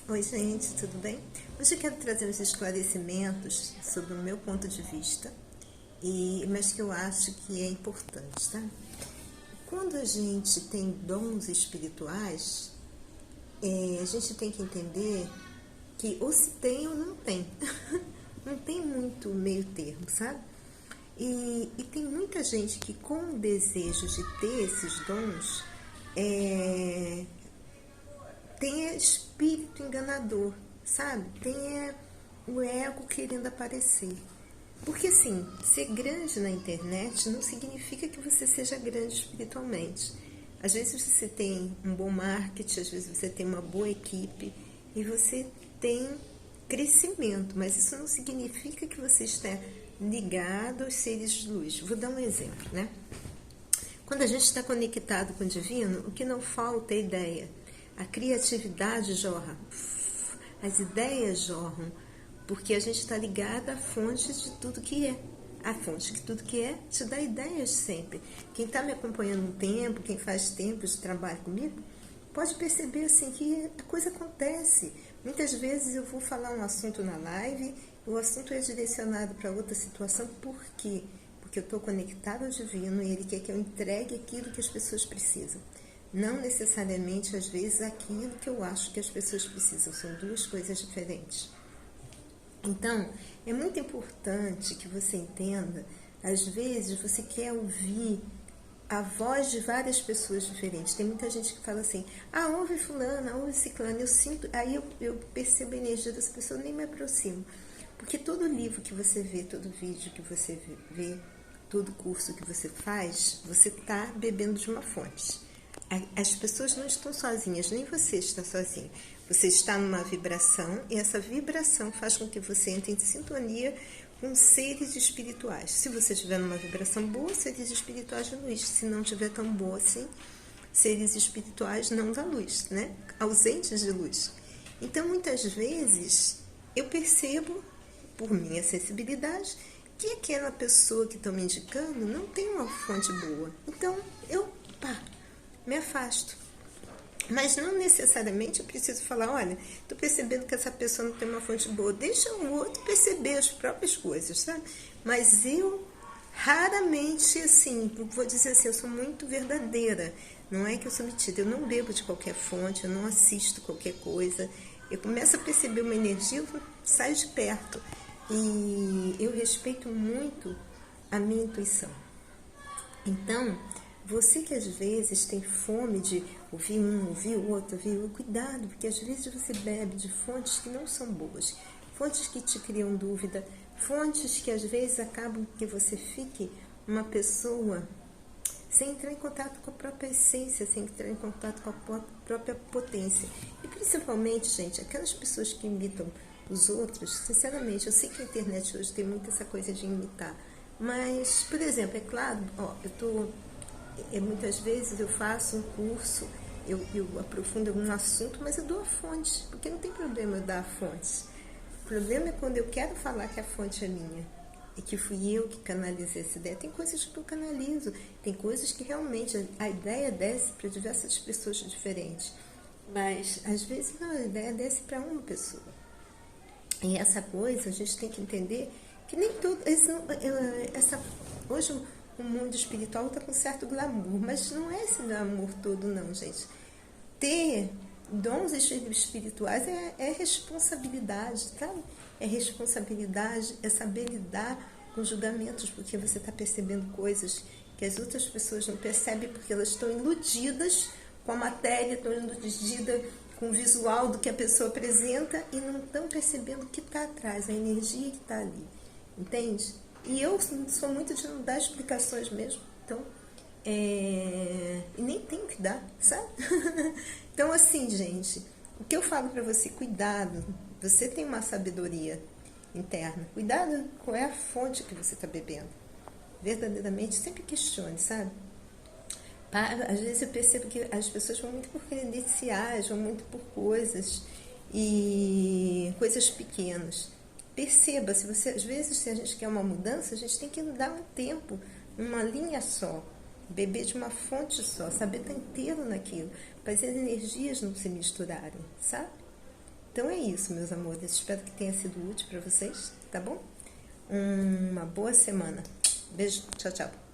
Oi, gente, tudo bem? Hoje eu quero trazer uns esclarecimentos sobre o meu ponto de vista, mas que eu acho que é importante, tá? Quando a gente tem dons espirituais, a gente tem que entender que ou se tem ou não tem. Não tem muito meio termo, sabe? E tem muita gente que com o desejo de ter esses dons, tem espírito enganador, sabe? Tem o ego querendo aparecer. Porque assim, ser grande na internet não significa que você seja grande espiritualmente. Às vezes você tem um bom marketing, às vezes você tem uma boa equipe e você tem crescimento, mas isso não significa que você está ligado aos seres de luz. Vou dar um exemplo, né? Quando a gente está conectado com o divino, o que não falta é ideia. A criatividade jorra, as ideias jorram, porque a gente está ligado à fonte de tudo que é. A fonte de tudo que é te dá ideias sempre. Quem está me acompanhando um tempo, quem faz tempo de trabalho comigo, pode perceber assim que a coisa acontece. Muitas vezes eu vou falar um assunto na live, o assunto é direcionado para outra situação, por quê? Porque eu estou conectada ao divino e ele quer que eu entregue aquilo que as pessoas precisam. Não necessariamente, às vezes, aquilo que eu acho que as pessoas precisam. São duas coisas diferentes. Então, é muito importante que você entenda, às vezes você quer ouvir a voz de várias pessoas diferentes. Tem muita gente que fala assim, ouve fulana, ouve ciclana, eu sinto, aí eu percebo a energia dessa pessoa, nem me aproximo. Porque todo livro que você vê, todo vídeo que você vê, todo curso que você faz, você está bebendo de uma fonte. As pessoas não estão sozinhas, nem você está sozinho. Você está numa vibração e essa vibração faz com que você entre em sintonia com seres espirituais. Se você estiver numa vibração boa, seres espirituais de luz. Se não estiver tão boa assim, seres espirituais não da luz, né? Ausentes de luz. Então, muitas vezes, eu percebo, por minha sensibilidade, que aquela pessoa que estão me indicando não tem uma fonte boa. Então, eu me afasto. Mas não necessariamente eu preciso falar, olha, estou percebendo que essa pessoa não tem uma fonte boa. Deixa o outro perceber as próprias coisas, sabe? Mas eu raramente, assim, vou dizer assim, eu sou muito verdadeira. Não é que eu sou metida, eu não bebo de qualquer fonte, eu não assisto qualquer coisa. Eu começo a perceber uma energia, eu saio de perto. E eu respeito muito a minha intuição. Então, você que às vezes tem fome de ouvir um, ouvir o outro, cuidado, porque às vezes você bebe de fontes que não são boas, fontes que te criam dúvida, fontes que às vezes acabam que você fique uma pessoa sem entrar em contato com a própria essência, sem entrar em contato com a própria potência. E principalmente, gente, aquelas pessoas que imitam os outros, sinceramente, eu sei que a internet hoje tem muito essa coisa de imitar, mas, por exemplo, é claro, muitas vezes eu faço um curso, eu aprofundo algum assunto, mas eu dou a fonte, porque não tem problema eu dar a fonte. O problema é quando eu quero falar que a fonte é minha e que fui eu que canalizei essa ideia. Tem coisas que eu canalizo, tem coisas que realmente a ideia desce para diversas pessoas diferentes, mas às vezes não, a ideia desce para uma pessoa. E essa coisa a gente tem que entender que nem tudo. Hoje o mundo espiritual está com certo glamour, mas não é esse glamour todo, não, gente. Ter dons espirituais é responsabilidade, sabe? É responsabilidade, é saber lidar com julgamentos, porque você está percebendo coisas que as outras pessoas não percebem, porque elas estão iludidas com a matéria, estão iludidas com o visual do que a pessoa apresenta e não estão percebendo o que está atrás, a energia que está ali, entende? E eu sou muito de não dar explicações mesmo, então, e nem tenho que dar, sabe? Então, assim, gente, o que eu falo para você, cuidado, você tem uma sabedoria interna, cuidado qual é a fonte que você está bebendo, verdadeiramente, sempre questione, sabe? Às vezes eu percebo que as pessoas vão muito por credenciais, vão muito por coisas e coisas pequenas. Perceba, às vezes se a gente quer uma mudança, a gente tem que dar um tempo, uma linha só, beber de uma fonte só, saber estar inteiro naquilo, para as energias não se misturarem, sabe? Então é isso, meus amores. Espero que tenha sido útil para vocês, tá bom? Uma boa semana. Beijo, tchau, tchau.